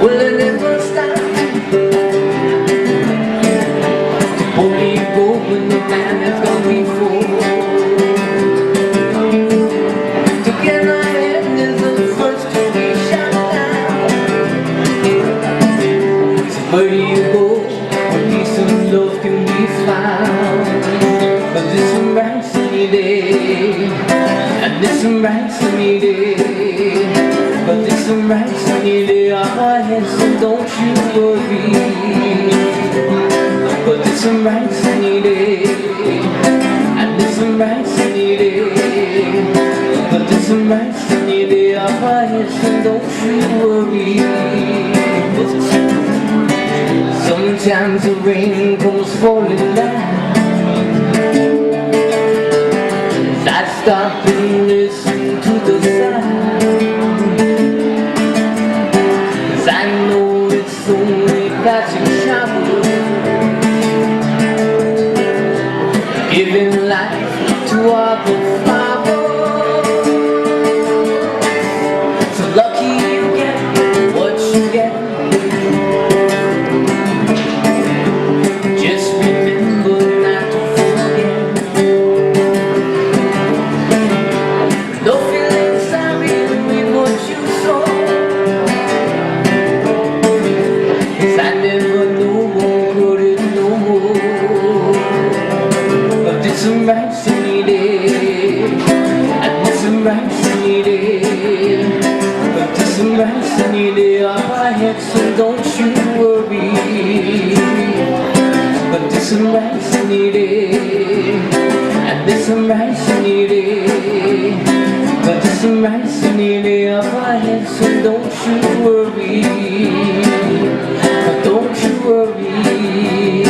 Will it never stop? Only go when the man has gone before. To get my hand is the first to be shot down. So where do you go when peace and love can be found? But there's some bright sunny day, and there's some bright sunny day. But there's some bright sunny day up ahead, so don't you worry. But there's some bright sunny day, and there's some bright sunny day. But there's some bright sunny day up ahead, so don't you worry. Sometimes the rain comes falling down. I stop and listen to the sound, 'cause I know it's only passing showers, giving life to our flowers. So lucky you get what you get. Just remember not to forget. No feeling sorry with what you saw, 'cause I never knew what could it no more. But there's some bright sunny day, and there's some bright sunny day. But there's some bright sunny day up ahead, so don't you worry. But there's some bright sunny day, and there's some bright sunny day. But there's some bright sunny day up ahead, so don't you worry. But don't you worry.